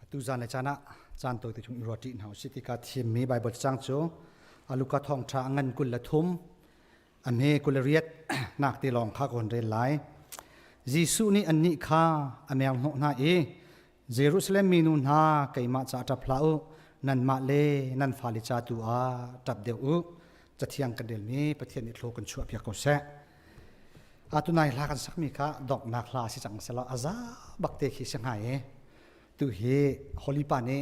tu zan le chana chan to ti chung roti nau city ka thim mi bible chang chu aluka thong tha ngan kul la thum ame kul riat nak ti long kha kon re lai jisu ni anni kha ameng no na e jerusalem minu na kaima cha ta phlau nan ma le nan phali cha tu a tap deu u chathiang kan del mi pathian ni thlo kan chu apya ko se atunai la kan sakmi kha dok na khla si chang sela aza bakte khi sangai e tu he holy pane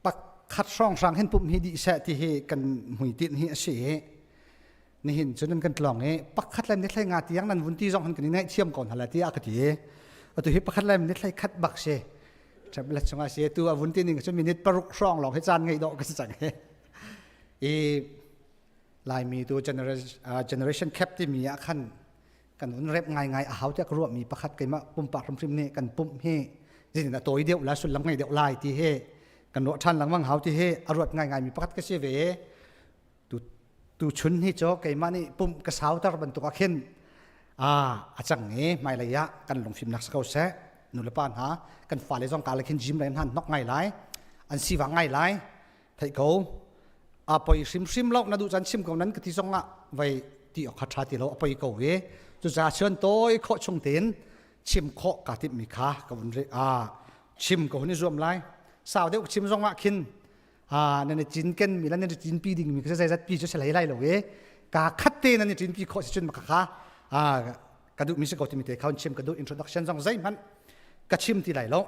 pak khat song sang hen pum hi di sa ti he kan hui tin hi ase ni hin chunan kan tlong e pak khat lam ni thlai nga tiang nan vun ti jong han kan nai thiam kon hala ti a ka ti atu hi pakhat lam ni thlai khat bak se thabla chunga se tu avun ti ning chu minute paruk song long he chan ngai do ka chang he e lai mi tu generation cap ti mi a khan kan un rep ngai a hau te ka ru mi pakhat kaima pum pak rim ne kan pum he jin na toi deu la sul lam ngai deu lai ti he kan no than lang mang hau ti he arut ngai mi pakhat ka se ve tu chun hi cho kaima ni pum ka sau tar ban tu ka khen achang nge mai la ya kan long phim nak sakau se nu le pan ha kan fa le jong ka la khin jim len han nok ngai lai an si wa ngai lai thai ko poi sim lo na du chan sim ko nan ka ti zonga vai ti ok kha ti lo poi ko we chu za chen toi kho chung tin chim kho ka ti mi kha ka bun re chim ko ni zoom lai sao de chim zonga khin nên chín ken mi lan nên chín pi ding mi ka sai zat pi chu selai lai lo we ka khat te nan chín pi kho chun ma kha ka du mi se ko ti mi te khaun chim ka du introduction jong zai man ka chim ti lai lo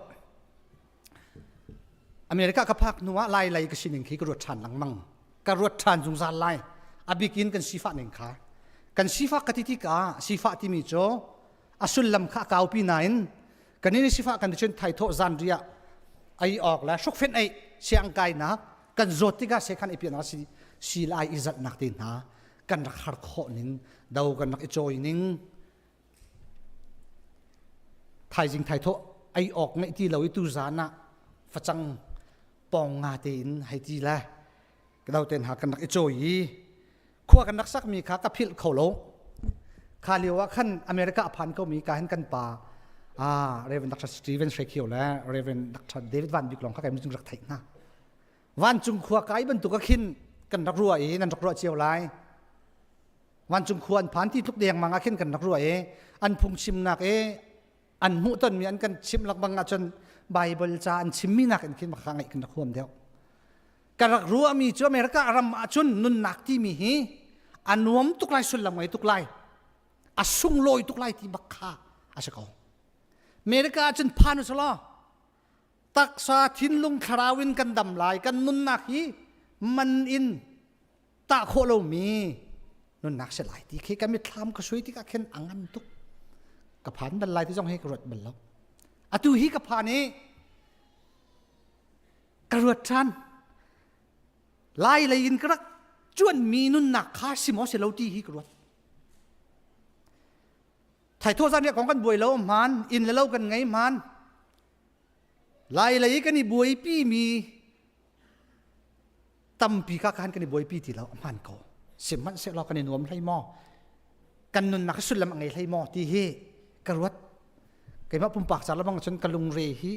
America ka phak nuwa lai ka sining khi ka ro than lang mang ka ro than jung za lai abikin kan sifa ning kha kan sifa ka ti ka sifa ti mi cho asul lam kha ka pi nain kan ni sifa kan chen thai tho zan ria ai ok la shok fen ai siang kai na kan zotika se khan ipian si lai izat nak tin ha kan rakhar kho ning dau kan nak choi ning thai jing thai tho ai ok ngai ti lo tu zana phachang pong nga tin hai ti la ka dau ten ha kan nak choi khwa kan nak sak mi kha ka phil kholo khaliwa khan America aphan ko mi ka hen kan pa Reverend Dr. Stephen Shekhiu la Reverend Dr. David Van Biklong kha kai mi chung rak thai na van chung khwa kai ban tu ka khin kan rak ruwa e nan rak ruwa chiao lai van chung khwan phan ti thuk deng manga khin kan rak ruwa e an phung chim nak e an mu ton mi an kan chim lak banga chon Bible cha an chim mi nak an khin ma kha ngai kan khom deu kan rak ruwa mi chu America aram achun nun nak ti mi hi anuam tuklai sul lam ngai tuklai asung loi tuklai ti bakha asako America chun phanu sala taksa thinlung kharawin kan dam lai kan nun nak hi man in ta kholo mi nun nak se lai ti khe ka mi thlam ka sui ti ka khen angan tuk ka phan dal lai ti jong he ka rot bal lo atu hi ka phane ka rot than lai lai in krak chuan mi nun nak kha simo se lo ti hi ka rot thai tho zan ya kong kan buai lo man in le lo kan ngai man lai lai kan ni buai pi mi tam pi ka kan ni buai pi ti lo man ko sim man se lo kan ni nuam hlai mo kan nun nak sul lam ngai hlai mo ti he karwat kai ma pum pak cha lamang chon kalung re hi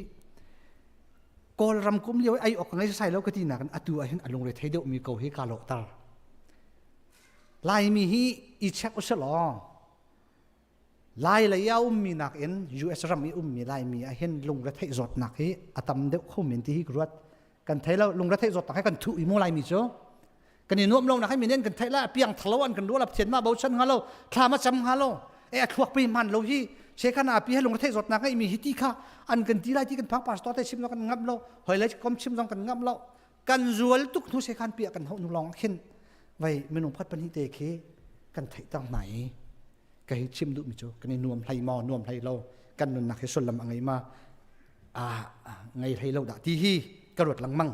kol ram kum lioi ai ok ngai sai lo ka ti na kan atu a hin alung re thei deu mi ko hi ka lo tar lai mi hi I check usalo lai la yaw mi nak en US ram mi mi lai mi a hen lung ra thei zot nak hi atam de khomin ti hi kruat kan thei la lung ra thei zot tak kan thu I mo lai mi cho kan ni nuam long nak mi nen kan thei la piang thalawan kan ruala chen ma bo chan halo thla ma cham halo e thuak pi man lo hi se kana pi lung ra thei zot nak mi hi ti kha an kan ti lai ti kan phak pastor te sim lo kan ngam lo hoi lai kom sim jong kan ngam lo kan zual tuk thu se khan pi kan ho nu long khin vai menung phat pan hi te khe kan thei tang nai cái chim đủ mi cho cái này nuông hay mò nuông hay lâu căn nun nạc cái xuân làm ngày mà ngày hay lâu đã ti hi cái ruột lăng măng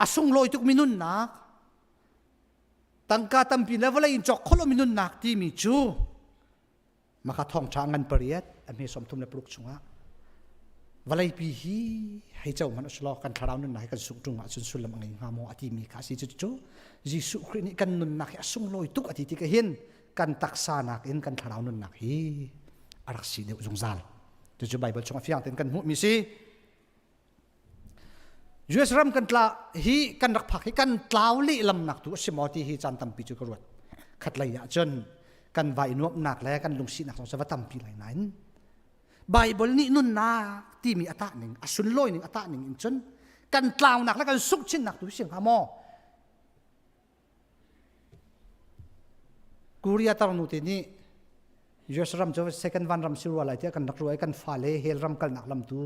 sung lôi tục minun nạc tăng ca tâm pin level in chọc kholo minun nạc ti mi chu mà khá thong cha ngân period anh hay xóm thum le pluk chunga valai pi hi hay chau man slo kan tharau nun nai kan suk tunga chun sul lam ngai nga mo ati mi kha si chu Jisu Christ ni kan nun nak asung loi tuk ati ti ka hin kan taksa nak in kan tharau nun nak hi arak si de ujung zal จะไบเบิลชงฟิยังเต็นกันหูมิซียูเอสรัมกันตลาฮีกันรักผักฮีกันตลาวลีลำนักตัวสิมอตีฮีจันตัมปีจุกรวดขัดไหลจนกันไว้นวบหนักแล้วกันลงสีนักสงสารตัมปีไหลนั้นไบเบิลนี่นุ่นนาที่มีอัตาหนึ่งอสุนลอยหนึ่งอัตาหนึ่งจนกันตลาวหนักแล้วกันสุกชิ้นหนักตัวเสียงฮามอกูเรียตานุตินี่ยูเอสรัมจะเซคันวันรัมซิรัวอะไรที่กันนักรวยกันฟาเลเฮลรัมกันหนักลำตัว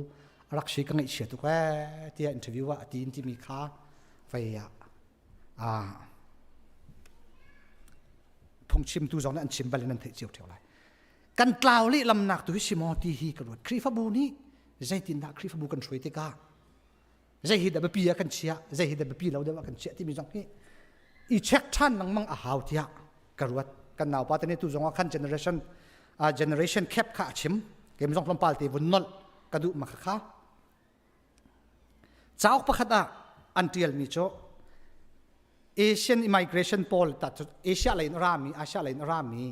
รักชีกันไอเฉียตุกแก่ที่อินเทอร์วิวว่าทีนที่มีค่าไฟพงชิมตัวจงนั้นชิมไปเลยนั่นเที่ยวเท่าไรกันกล่าวลิลำหนักตัวชิมอตีฮีกระโดดครีฟบูนี่ใจตินนักครีฟบูกันช่วยติกาใจฮิดแบบปีกันเชียใจฮิดแบบปีเราเดี๋ยวกันเชียที่มีจงนี้อีเช็คชันนังมังอาหาวที่กระโดดกันหนาวป้าตอนนี้ตัวจงว่าขั้นเจเนอเรชั่นแคปข้าชิมเกมจงพลัมพาลตีวุ่นนลกระดูมาข้าจ้าออกประคัดอันเดียลมิโจเอเชียนอิมิเกรชันโพลตัดเอเชียไลน์รามีอาเซียไลน์รามี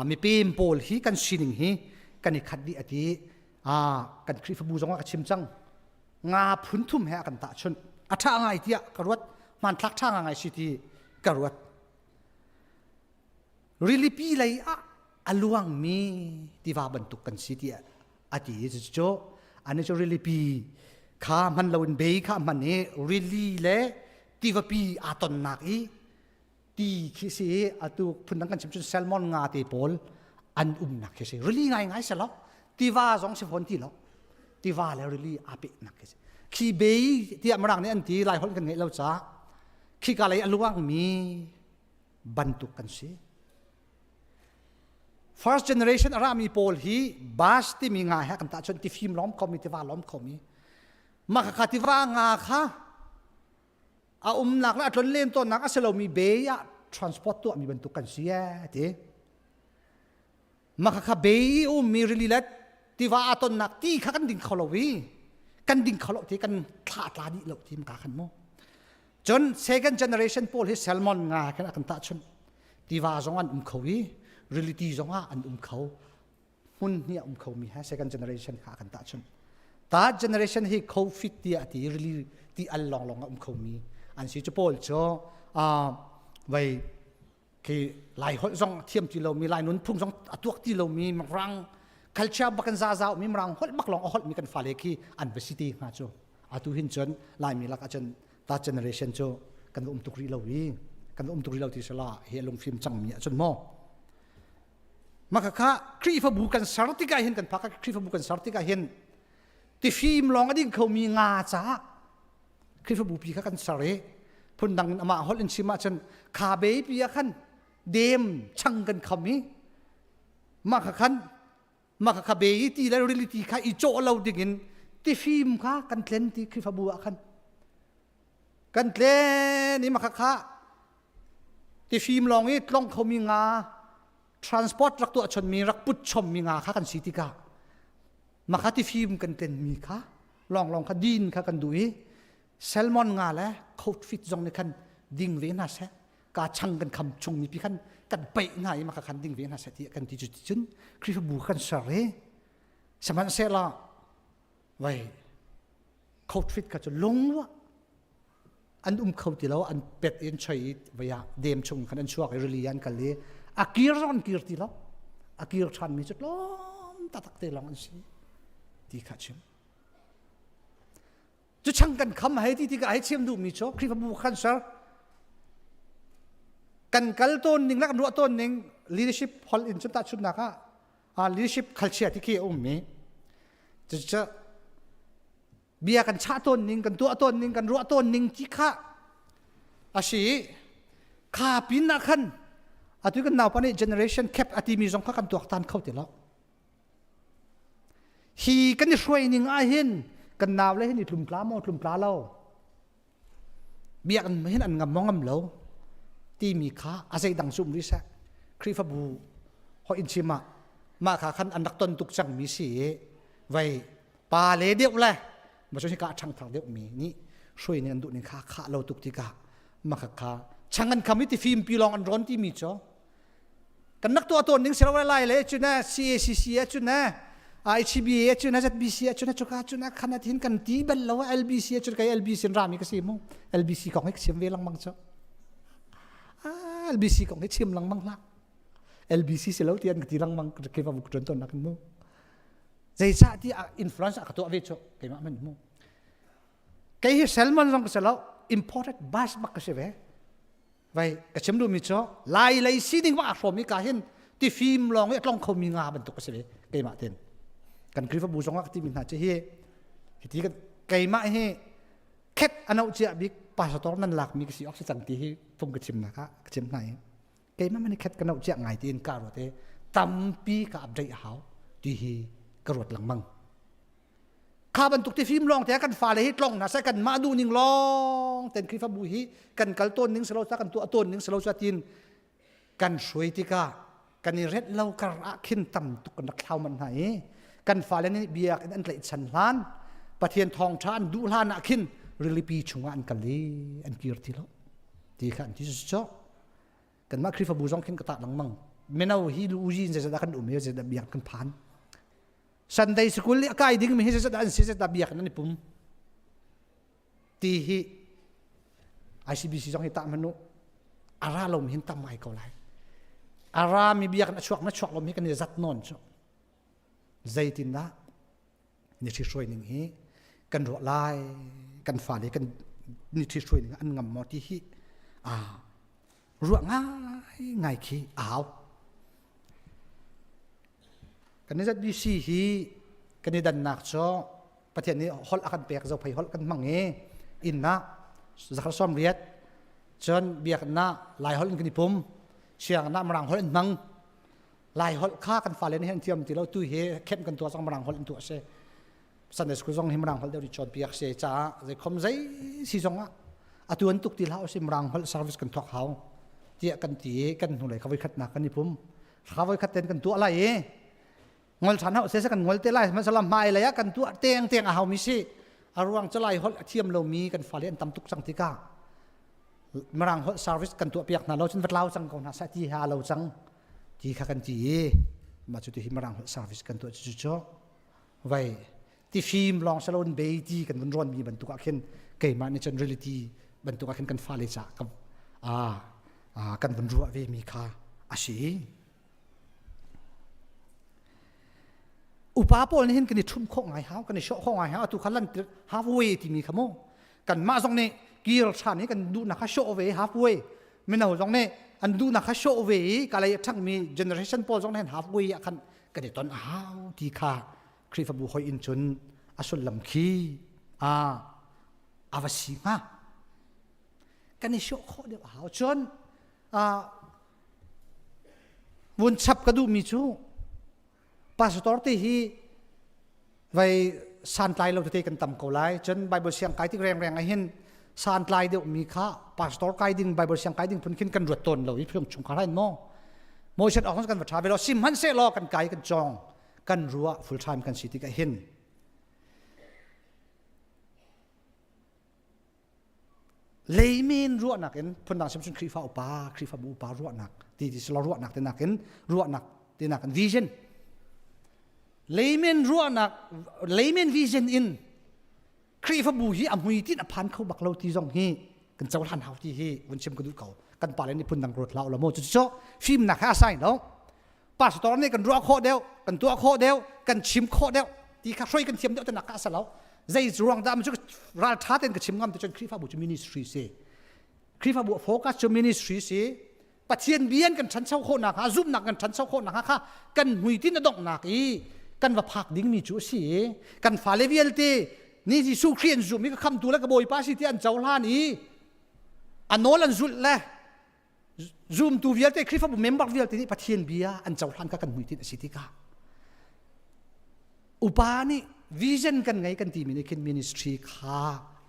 มีปีมโพลฮีกันชินิงฮีกันอีกขัดดีอดีกันคริฟบูจงว่าชิมจังงาพุนทุ่มแห่กันตาชนอัฐาไงที่กระวดมันทักท่าไงสิที่กระวดริลิปีเลยอลวงมีที่ว่าบรรทุกกันสิที่อดีจะโจอันนี้จะริลิปีข้ามันเราเป็นเบย์ข้ามันเนี่ยริลีเล่ที่ว่าปีอาตอนนักอีที่คิดสิอาตุพุ่นนังกันชิมชุนแซลมอนงาตีโพลอันนักคิดสิริลีง่ายๆเสียแล้วที่ว่าสองสิบคนที่แล้วที่ว่าแล้วริลีอาเปนักคิดสิขี้เบย์ที่อเมริกาเนี่ยอันที่หลายคนกันเงี้ยเราจ้าขี้กาเลยอลวงมีบรรทุกกันสิ first generation อารามีโพลฮีบาสที่มีงาแหกันตาชนที่ฟิล์มล้อมคอมมิที่ว่าล้อมคอมมิมาขัดที่ว่างาค่ะหนักแล้วจนเล่นตัวหนักอาศัยเรามีเบียร์ transport ตัวมีบรรทุกกันเสียทีมาขัดเบียร์มีรีเลทที่ว่าตัวหนักที่ข้ากันดิ่งเขาเราวิกันดิ่งเขาเราที่กันทลาดนี่เราที่มันกันโมจน second generation พวกที่แซลมอนงากันตาชนที่ว่าจงอันเขาวิ reality จงอันเขาหุ่นเนี่ยเขามีฮะ second generation ข้ากันตาชนตา generation ที่เขาฟิตที่ที่ really ที่อันลองเขามีอันสิจะพูดโจไว้คือหลายคนจงเทียมที่เรามีหลายนุ่นพุ่งจงตัวที่เรามีมังรัง culture บักกันซามีมังรังฮอดบักลองฮอดมีกันฟ้าเล็กที่อันเวสิตี้มาโจตุหินจนหลายมีลักจนตา generation โจกันตุกรีเราวีกันตุกรีเราที่สละเฮลงฟิล์มจังมีจนโมมาค่ะครีฟบุกันสารติกาเห็นกันพักครีฟบุกันสารติกาเห็นที่ฟิล์มลองอดีตเขามีงาจ้าคริฟบุปีกันสารพุ่นดังมาฮอลอินชิมาจนขาเบย์ปีกันเดมช่างกันคำนี้มาค่ะเบย์ที่แล้วเรื่องที่ข้าอีโจเราดิ่งที่ฟิล์มข้ากันเล่นที่คริฟบุกันเล่นนี่มาค่ะที่ฟิล์มลองนี้ลองเขามีงา transport รักตัวชนมีรักปุดชมมีงาข้ากันสิติกามาค่ะที่ฟิล์มกันเล่นมีค่ะลองค่ะดินค่ะกันดูแซลมอนงาแล้วเขาฟิตจงในคันดิ่งเวนัสกาช่างกันคำชงมีพี่คันกันไปง่ายมาคันดิ่งเวนัสที่กันที่จุดจุนคริฟบูกันสารสมันเสละไว้เขาฟิตก็จะลงวะอันเขาที่เราอันเป็ดเอ็นชัยไว้เดมชงคันอันชัวร์ไอรียันกันเลยอากีร์อนกีร์ที่เราอากีร์ชันมีจุดล้อมตัดเตลองอันสิที่ขัดชิมจะช่างกันคำให้ที่ก็ให้เชื่อมดูมีโชคคริฟบูคันซากันกัลต้นหนึ่งแล้วกันรัวต้นหนึ่ง leadership พอลอินจุดตัดชุดนะคะleadership culture ที่เกี่ยวมีจะเบียกันชาต้นหนึ่งกันตัวต้นหนึ่งกันรัวต้นหนึ่งที่ข้าอาชีข้าปีนนักขันอาทิตย์กันนาวปานนี้ generation cap อาทิตย์มีสองข้ากันตัวตันเข้าติดแล้วฮีกันนี่ช่วยหนึ่งอาเห็นกันนาวเลยให้นี่ทุ่มปลาโมทุ่มปลาเล่าเบียกันไม่เห็นอันงำมองงำเล่าที่มีค่าอาศัยดังซุ่มริษะคริฟบูหออินชิมาขาขันอันดักต้นตุกจังมีสีไว้ปาเลเดียวเลยมาช่วยกาช่างทางเดียวมีนี่ช่วยเนี่ยอันดุนี่ข้าเราตุกติกามาขาช่างกันคำนี้ที่ฟิล์มปีลองอันร้อนที่มีจ้อกันนักตัวหนึ่งเสียไว้ไล่เลยจุดน่ะ CACC จุดน่ะ ICBA จุดนั้นจะ BC จุดนั้นจุกาจุดนั้นขนาดที่กันตีบันแล้วว่า LBC จุดกัน LBC รามีก็สิมุ LBC ของให้เชื่อมเวลังบังจ้ะLBC ของให้เชื่อมลังบังละ LBC เสร็จแล้วที่อันที่ลังบังก็เก็บมาบุกจนต้นนักมุใจจ้าที่ influence กับตัวเวชเก็บมามันมุแกเห็นเซลมอนลงก็เสร็จแล้ว imported bus บักก็เสียไว้ก็เชื่อมดูมิจ้ะไล่ซีดิ้งว่าผมมีการเห็นที่ฟิล์มลองไอ้กล้องเขามีงาบรรทุกก็เสียเก็บมาเต็นกันคลิปบูซองก็ที่มีหน้าที่ที่กันไกมาเฮแค่อันเอาเจ้าบิ๊กปาสตอร์นั่นหลักมีกสิออกซิจันที่ผมกระชิมนะคะกระชิมไหนไกมามันแค่กันเอาเจ้าไงที่อินการ์ดตั้มปีกับอับใจหาวที่กระโดดหลังมังข้าบรรทุกที่ฟิล์มลองแต่กันฟ้าเลยฮิตลองนะใส่กันมาดูนิ่งลองแต่คลิปบูฮีกันกัลต้นนิ่งสโลซ่ากันตัวต้นนิ่งสโลซ่าตินกันสวยที่กากันนี่เร็ดเล่ากระขึ้นตั้มตุกันนักเท้ามันไหนกันฟ้าเลยนี่เบียกอันไหลชันล้านประเทียนทองชานดูล้านนักขึ้นริลิปีชงอันกันเลยอันกีร์ที่แล้วที่ขันที่สุดจ้ะกันมาคลิปบูซองขึ้นกระตักหลังมังเมื่อเราฮิลูจินจะได้กันเยจะได้เบียกกันผ่านสันได้สกุลก็ไอ้ดิ้งมีจะได้อันเสียจะได้เบียกนั่นนี่ปุ่มที่ ICBC จงให้ตามมนุษย์อาราลมเห็นตามไม่ก็เลยอารามีเบียกนัชวกลมให้กันจัดนอนจ้ะใจตินนะนี่ที่ช่วยหนึ่งฮีกันรัวไล่กันฝ่าเลยกันนี่ที่ช่วยหนึ่งอันงำมอที่ฮีรัวง่ายขี้กันนี่จะดีซีฮีกันนี่ดันนักจ้ะประเทศนี้ฮอลอากันเปียกจะไปฮอลกันมั่งเงอินนะจะขซ้อมเรียดจนเบียกนะลายฮอลกันนี่ปุ่มเชียงนะมรังฮอลมั่งลายฮอลฆ่ากันฝ่าเลยนี่เห็นเทียมที่เราตุ้ยเฮเข้มกันตัวสังมรังฮอลตัวเสสันเดสกุซองหิมรังฮอลเดี๋ยวดิจอนเปียกเสจ้าจะคมใจซีซองอ่ะตัวนั้นตุกที่เราสิมรังฮอลเซอร์วิสกันทอกเขาเจียกันตีกันหุ่นเลยเขาไปขัดหนักกันนี่ปุ่มเขาไปขัดเต้นกันตัวอะไรงอลฉันเขาเสียกันงอลเตลัยมันสลับมาอะไรกันตัวเตียงเอามิสิอารวงจะไล่ฮอลเทียมเรามีกันฝ่าเลยอันตำตุกสังติกามรังฮอลเซอร์วิสกันตัวเปียกนั่นเราจนวัดเราจังก่อนนะสักที่หาเราจังที่ข้ากันจีมาจุดที่มรังซาร์วิสกันตัวจุดจ่อไว้ที่ฟิล์มลองสโลนเบย์กันวันร้อนมีบรรทุกขึ้นเกี่ยมันในจันทร์เรลิตี้บรรทุกขึ้นกันฟ้าเลยจ้ะกับกันวันรัวเวมีค่าอาชีอุปาปอลนี่เห็นกันในทุ่มโค้งไงฮะกันในโชว์โค้งไงฮะตุขันลันฮาฟเวย์ที่มีขโมยกันมาตรงนี้กีร์ชานี่กันดูนะคะโชว์เวย์ฮาฟเวย์ไม่เอาตรงนี้อันดูนักโชว์เวก็เลยทั้งมีเจเนอเรชันโปรจงนั้นฮาฟเวย์กันก็ได้ตอนที่ข้าคริฟบุหอยอินชนอสุลลำคีอาวสิงะกันในโชว์ข้อเดียวจนวนชับกระดูมีชูพาสตอร์ที่ฮีไว้สันไลเราจะเทกันต่ำกว่าไรจนไบเบิลเสียงไกที่แรงๆไอ้เห็นสานไลเดียวมีค่าพาสตอร์ไกดิ้งไบเบิลเสียงไกดิ้งพุ่นขึ้นกันรวดตนเราอีเพียงชงคาร์ไลน์โมชันออกกันวัดชาเวลาซิมฮันเซลอกันไกกันจองกันรัวฟูลไทม์กันสิที่กันเห็นเลยมีนรัวหนักเห็นพุ่นดังสมชุนครีฟ้าอุปาครีฟ้าบุปารัวหนักที่สลารัวหนักแต่หนักเห็นรัวหนักที่หนักกันวิชั่นเลยมีนรัวหนักเลยมีนวิชั่นอินครีฟบูฮีอมหุยที่นพันเขาบักเราที่จงฮีกันเจ้าทันหาวที่ฮีวันเชื่อมกันดูเขากันป่าเลนี่พุ่นดังรถเราละโมจุดโจฟิล์มหนักข้าใส่เนาะป้าสตอร์นี่กันรัวโคเดียวกันตัวโคเดียวกันชิมโคเดียวที่ข้าช่วยกันเทียมเดียวจะหนักข้าสแล้วใจรวงดำมันจะราท้าเต้นกันชิมงามแต่จนครีฟบูจะมินิสทรีเซครีฟบูโฟกัสจะมินิสทรีเซปัจเจียนเบียนกันชั้นเช่าโคหนักฮะซุ่มหนักกันชั้นเช่าโคหนักฮะกันหุยที่นดอกหนักอีกันว่าผักดิ้งมีจุสีกันฟาเลเวียลตีนี่ที่สู้เครียดจุมีก็คำตัวแล้วก็โบยป้าสิที่อันเจ้าล้านี้อันโน้นจุดเลยซูมตัวเวียลตีคลิปบุเมมบักเวียลตีนี่ปัจเจียนเบียอันเจ้าล้านก็กันหุยที่สิทธิกาอุปานี่วิชั่นกันไงกันทีมินิคินมินิสทรีข้า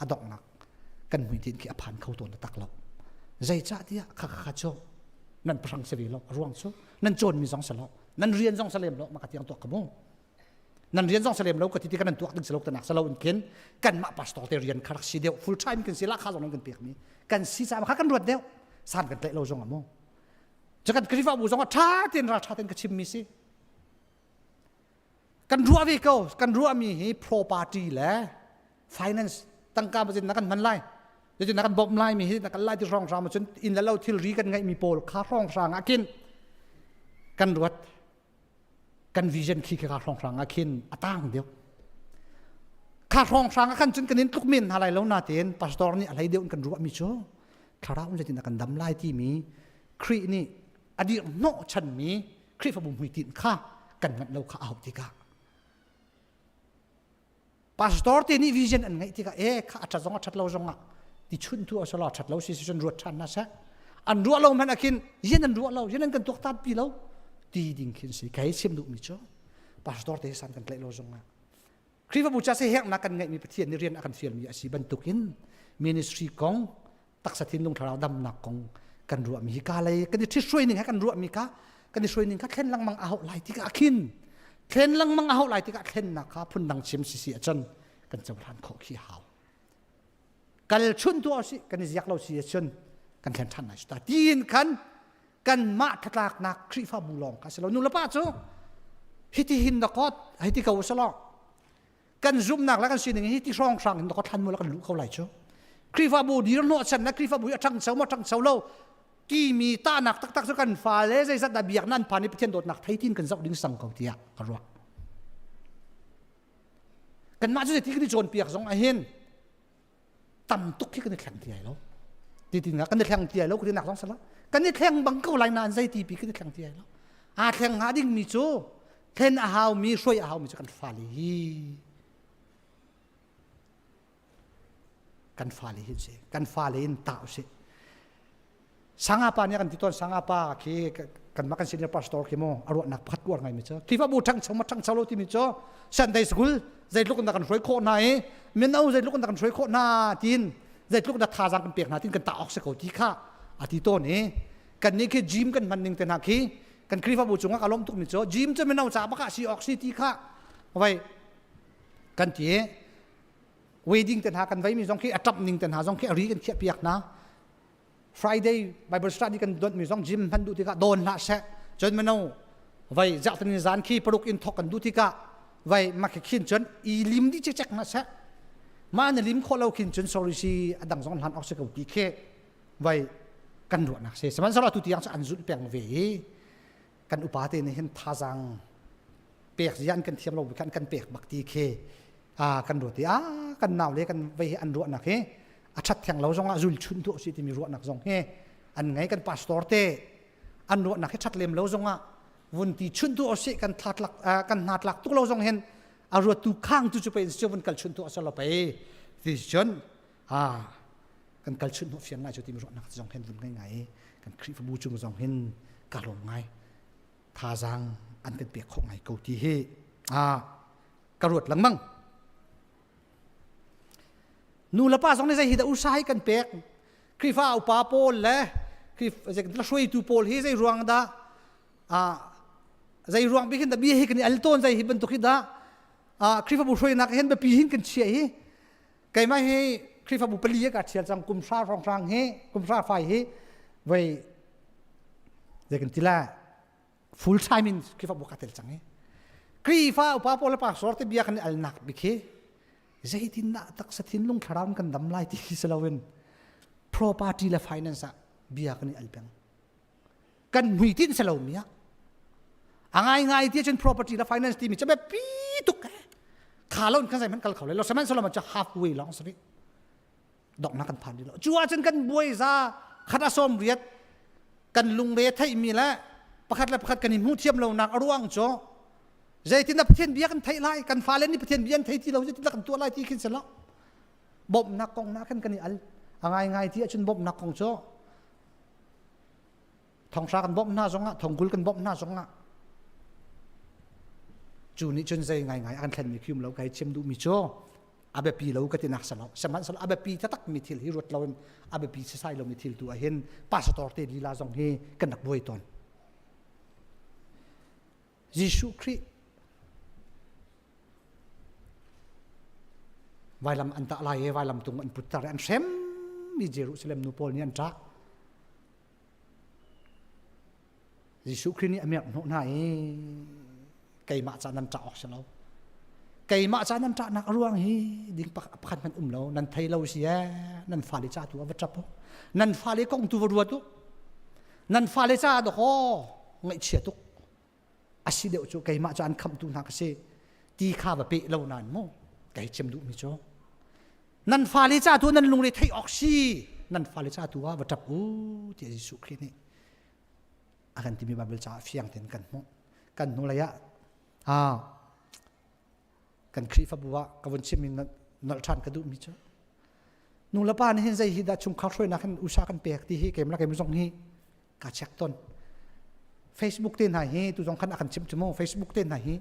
อดอกนักกันหุยที่ขี้อภันเข้าตัวตักเราใจจ้าที่ข้าโจนั่นพลังเสวีเราร่วงโจนั่นโจนมีสองสลบนั่นเรียนสองสเลมเรามากระเทียงตัวขโมนั่นเรียนสองเสลียมเราก็ที่กันนั่นตัวดึงสลบตนักสลบเข็นกันมาปัสตอเตเรียนคารักสีเดียวฟูลไทม์กันสิละข้าลงนั่นกันเปียกนี้กันสีสามข้ากันรวดเดียวสานกันเตะเราจงอ่ะโมจะกันคริฟ้าบูจงว่าชาเตียนราชาเตียนกระชิมมีสิ กันรัววิโก้กันรัวมีให้ property แหละ finance ตั้งการประเด็นนักกันมันไล่เดี๋ยวนักกันบอกไล่มีให้นักกันไล่ที่ร่องรางมาจนอินแล้วเราที่รีกันไงมีโพลข้าร่องรางอากินกันรวดกันวิชั่นขี้ข้าร่องรางอากินตั้งเดียวข้าร่องรางอากันจนกันนินทุกมินอะไรแล้วนาเตียนพาสตอร์นี่อะไรเดียวกันรัวมีโจ้ข้าราชการนักกันดำไล่ที่มีครีนี่อดีตโนชันมีครีฟบุญหุยตินข้ากันงัดเราข้าเอาติกาพาสตอร์ที่นี่วิชั่นอันไงติกาข้าอัดจงอัดเราจงอ่ะที่ชุนตัวสลอดชัดเราสิชุนรวดชันนะใช่อันรัวเรามันอากินยันอันรัวเรายันอันกันตัวตัดปีเราตีดิ่งขึ้นสิใครเชื่อมดูมิโจ้พาสตอร์ที่สันกันเลยเราจงอ่ะครีฟบุญจะเสียนักกันไงมีประเทศนี่เรียนอากันเฟียมีอาชีพบรรทุกินมินิสทรีของตักสถินลงทารดำหนักของกันรัวมีกาเลยกันที่ช่วยหนึ่งให้กันรัวมีกากันที่ช่วยหนึ่งก็เข่นลังมังเอาไหลที่กาขินเข่นลังมังเอาไหลที่กาเข่นนะครับพุ่นดังชิมสิจนกันจะทานข้อขี้หาวกันชุนตัวสิกันอยากเราสิจนกันแข่งทันไหนสุดท้ายตีนกันมาทักนักครีฟ้าบุลองกันสลานุลป้าจูฮิติหินดอกอดฮิติเขาสลอกันซุ่มหนักแล้วกันสิ่งหนึ่งฮิติร่องสั่งหินดอกอดทันมือแล้วกันลุกเขาไหลจูครีฟ้าบุดีรโนชันนะครีฟ้าบุจังเสามาจังเสาเล่ากี่มีตาหนักตักสักกันฟ้าเลยใจสัตว์ดาบียกนั่นผ่านในประเทศโดดหนักไทยทิ้งกันสักดิ้งสังเขาเตียกันรัวกันมาจุดที่กันที่โจนเปียกสองไอเห็นต่ำตุกที่กันในแข่งเตียแล้วตีติงกันในแข่งเตียแล้วกันในหนักสองสันแล้วกันในแข่งบังเก้าลายนานใจตีปีกันในแข่งเตียแล้วแข่งหาดิ้งมีจูแข่งอาหาวมีช่วยอาหาวมีจะกันฟ้าลีกันฟ้าลีเห็นสิกันฟ้าลีนเต่าสิสังอาปาเนี่ยกันที่ต้นสังอาปาคือกันมากันซีเนียร์พาสตอร์คิโมอารมณ์หนักพัดกวนไงมิจ้าที่ว่าบูทั้งสมัทั้งสาวที่มิจ้าสันเดย์สกุลใจลูกกันกันช่วยโคไหนเมียนเอาใจลูกกันกันช่วยโคหน้าจีนใจลูกกันท่าจังกันเปียกหน้าจีนกันตาออกสกุลที่ข้าอาทิตย์ต้นนี้กันนี่คือจิมกันมันหนึ่งแต่นักขี้กันครีฟ้าบูจงว่าอารมณ์ทุกมิจ้าจิมจะไม่เอาจ่าปะกะซีออกซีที่ข้าเอาไว้กันที่เวดิ้งแต่หากันไว้มีสองขี้อัดจับหนึ่งแต่หาสองขี้รีกันเขียเปียกนะFriday Bible study kan dot mi song gym han du tika don la se chon mano vai jak tin zan khi product in thok kan du tika vai mak khin chon I lim di chek na se ma na lim kho lo khin chon sorry si adang song han ok se ko ti khe vai kan ro na se saman sala tu tiang sa an zun peng ve kan upate ne hen tha jang pek yan kan thiam lo kan pek bak ti khe kan ro ti kan naw le kan vai an ro na kheอาชัดแทงเราจงอาจุลชุนตัวสิที่มีรัวนักจงเฮอันไงกันพาสตอร์เตอันรัวนักให้ชัดเล็มเราจงอาวันที่ชุนตัวสิกันทัดหลักกันหัดหลักตุกเราจงเห็นอารัวตุข้างตุจุเป็นเจ้าวันกัลชุนตัวสลับไปที่ชนกันกัลชุนตัวเฟียนไงจุดที่มีรัวนักจงเห็นวันไงกันคริฟบูจุงจงเห็นกาลงไงท่าจังอันกันเปียกของไงเกาที่เฮกระรวดหลังมั่งนูละป้าสองในใจหิดอุตสาหกันเปียกครีฟ้าอุปาโปลและครีฟจะละช่วยตูโปลให้ใจรวงดาใจรวงไปเห็นแต่เบี้ยให้กันอัลต้นใจหิบันตุกิดาครีฟ้าบุช่วยนักเห็นแบบปีหินกันเชียร์ไกไม่ให้ครีฟ้าบุปลีกัดเชียร์จังกุมซาฟองฟางให้กุมซาไฟให้ไว้จะกันทีละ full time in ครีฟ้าบุกัดเตลจังให้ครีฟ้าอุปาโปลและป้าสอร์ตเบี้ยกันอัลนักบิเคใจที่น่าตักสถินลงครามกันดำไล่ที่สลาวิน property และ finance เบียกันนี่อัลเปงกันหุยตินสลาวมีอ่ะง่ายที่เช่น property และ finance ที่มีจะแบบปีตุกขาเรากันใส่มันกัลเขาเลยเราสมัยสลามันจะ halfway ลองสิดอกนักกันผ่านดีแล้วจัวจนกันบวยซาขัดสมเรียดกันลุงเรียดให้มีแล้วประคัดและประคัดกันหิมูเทียมเราหนักร่วงจ้อใจที่นับประเทศเบียกันไทยไล่กันฟ้าเล่นนี่ประเทศเบียนไทยที่เราจะตั้งตัวไล่ที่ขึ้นเสร็จแล้วบ่มนักกองนักกันนี่อัลง่ายที่จนบ่มนักกองโจ้ทองซากันบ่มหน้าสงะทองกุลกันบ่มหน้าสงะจูนี่จนใจง่ายอันแค่มีคิวเราใครเชื่อมดูมิโจ้อาเบปีเราก็ตินักสลาวสมัยสลาวอาเบปีจะตักมิทิลฮิรถเราอาเบปีจะใส่เรามิทิลตัวเห็นพาสปอร์ตลีลาจงเฮกันนักบวยตอนยิสุคริวายลำอันตะไลวายลำตุงอันพุทธะอันเซมมีเจรุซาเล็มนูโปลนี่อันจ้ายิสุคริสต์นี่อเมริกาโน่นาย cái mạ cha nan cha ọc xe lâu cái mạ cha nan cha nak ruang hi ding pakhat man lâu nan thai lâu xia nan pha le cha tu wa chap nan pha le kong tu wa tu nan pha le cha do ho ngai chia tu asi deu chu cái mạ cha an kham tu nak se ti kha ba pe lâu nan mo cái chem du mi cho nan pha le cha tu nan lung le thai ọc si nan pha le cha tu wa chap ti Jesu Christ ni akan ti mi Bible cha fiang ten kan mo kan no la ya kan khri fa buwa ka won chimin nal than ka du mi cha nu la pa ne hen zai hi da chung kha throi na khan usa kan pek ti hi kem la kem jong hi ka check ton Facebook ten hai hi tu jong khan akan chim chimo Facebook ten hai hi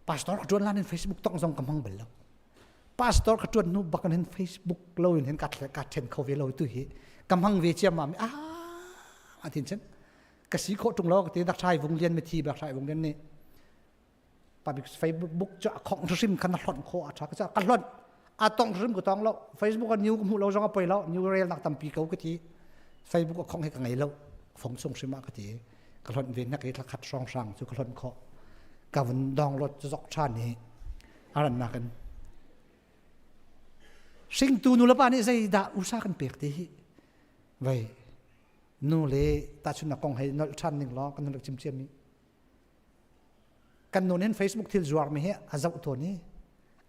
pastor ka tuan lan in Facebook tong jong kamang bel lo pastor ka tuan nu bakan hen Facebook lo in hen ka then kho ve lo tu hi kamang ve chiam ma athin chen ka si kho tung lo ka te dak thai vung lian me thi bak thai vung lian ni public Facebook cha khong rim khan hlon kho a tha ka cha ka hlon a tong rim ko tong lo Facebook ka new mu lo jong a poi lo new rel nak tam pi ko ka thi Facebook ko khong he ka ngai lo phong song sima ka thi ka hlon ve na ke thla khat song sang chu ka hlon kho ka vun dong lo jok chan ni aran na kan sing tu nu la pa ni sai da usa kan pek te hi vai nu le ta chuna kong hai nol chan ning lo kan nol chim chiam ni kan non hen Facebook thil zuar me he azau to ni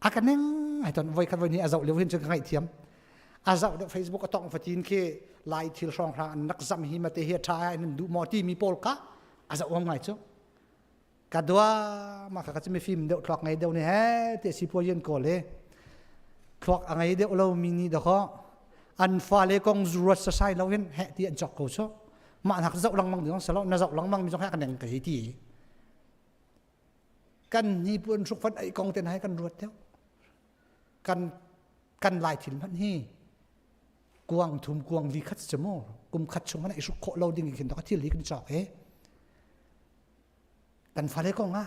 akaneng ai ton voi khan voi ni azau le hin chung ngai thiam azau de Facebook atong fatin ke lai thil song ra nak zam hi ma te he tha an du mo ti mi pol ka azau om ngai chu ka dwa ma kha ka chimi film de thlok ngai de ni he te si po yen ko le thlok angai de lo mi ni da kho an fa le kong zurat sa sai lo hen he ti an chok ko cho ma nak zau lang mang ding sa lo na zau lang mang mi jong ha kan neng ka hi ti kan ni pun suk fan ai kong ten hai kan ruat theo kan lai thil man hi kuang thum kuang vi khat chamo kum khat chung man ai suk kho lo ding kin to ka thil hi kan chok he kan fa le kong a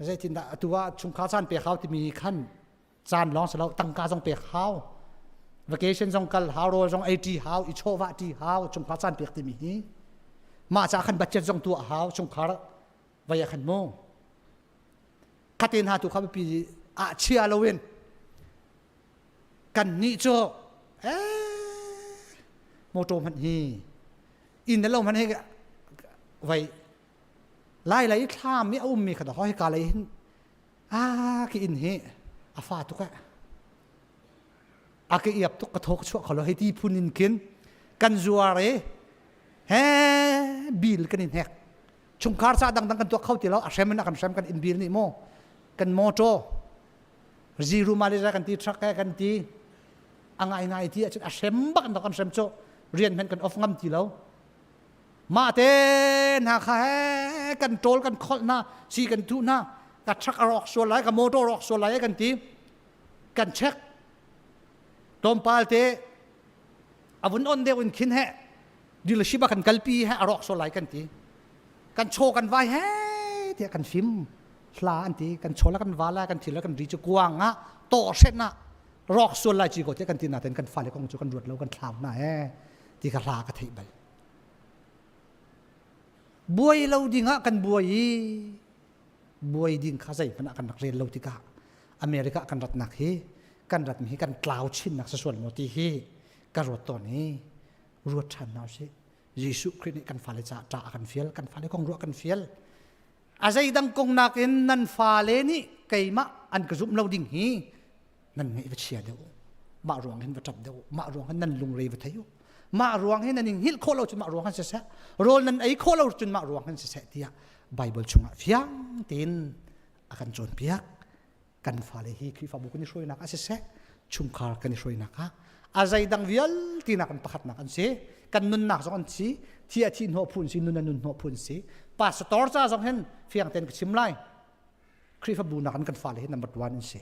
zai tin da tuwa chung kha chan pe khaw ti mi khan chan long sa lo tang ka jong pe khaw vacation jong kal how ro jong 80 how I chowa ti how chung kha chan pe ti mi hi ma cha khan budget jong tu how chung kha vaya khan mo katin ha tu kha pi a chia lo wen kan ni cho mo to man hi in lo man he vai lai tham mi mi kha da hoi ka lai ki in he a fa tu ka a ke iap tu ka thok chu khalo he ti phunin kin kan zuare he bil kan in hek chung khar sa dang kan to khau ti lo a sem na kan sem kan in bil ni mo kan mo to ziru mali ra kan ti truck kan ti angai ti a sem bak kan sem cho rian men kan off ngam ti lo ma te na kha kan tol kan khol na si kan tu na ka truck rock so lai ka motor rock so lai kan ti kan check tom pal te avun on de un khin he dealership kan kalpi he rock so lai kan ti kanโชกันไว้เฮ้เดี๋ยวกันฟิล์มลาอันที่กันโชแล้วกันวาลากันทีแล้วกันรีจกวางอ่ะโตเส้นน่ะรอกส่วนลายจีโกเจ้ากันตีน่ะแต่กันฟ้าเลยกองจูกันรวดแล้วกันคลาวน่ะเฮ้ที่กันลากันที่ไปบวยเราดิ่งอ่ะกันบวยดิ่งข้าใจมันกันนักเรียนเราที่กะอเมริกากันรัฐนักเฮกันรัฐมีกันกล่าวชินนักส่วนโมทีเฮกันรวดตัวนี้รวดชันเอาสิYesus Kristus kan fale cha kan fiel kan fale kong ro kan fiel azai dang kong nakin nan fale ni kaima an kazum lo ding hi nan ngai va chia deu ma ruang hen va tap deu ma ruang han nan lung rei va thayu ma ruang hen nan hil kho lo chu ma ruang han se sa rol nan ai kho lo chun ma ruang han se sa tia bible chunga fiang tin akan chon piak kan fale hi khri fa bu ni soi nak ase se chung khar kan ni soi nak ha azai dang vial tin akan pakhat nak an se kan nun nak jong an si thia thi no phun si nun nun no phun si pastor cha jong hen fiang ten chim lai khri fa bu nak kan fa le number 1 se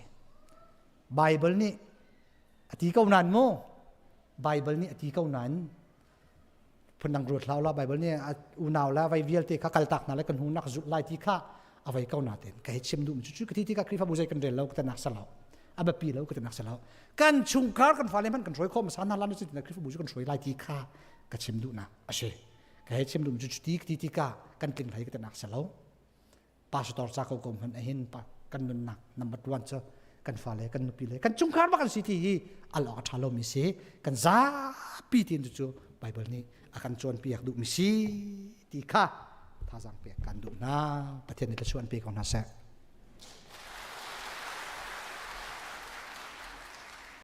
bible ni ati kau nan mo bible ni ati kau nan phunang rut lau la bible ni u naw la vai vial te kha kal tak na le kan hu nak zut lai ti kha avai kau na ten kai chim du chu chu ti ka khri fa bu jai kan rel lau ka nak sa lau aba pi lau ka nak sa lau kan chung kar kan fa le man kan roi khom sa na lan si na khri fa bu kan roi lai ti kha ka chim du na ase cái hết xem đúng chút tí cả căn kinh thấy cái nạc salo pastor sa ko kom han ahin pa kan nun nak number 1 cho kan fa le kan nupi le kan chung khar ba kan city hi alo thalo mi se kan za pi tin chu bible ni akan chon piak du mi si ti kha tha jang pe kan du na pathian ni la chuan pe ko na sa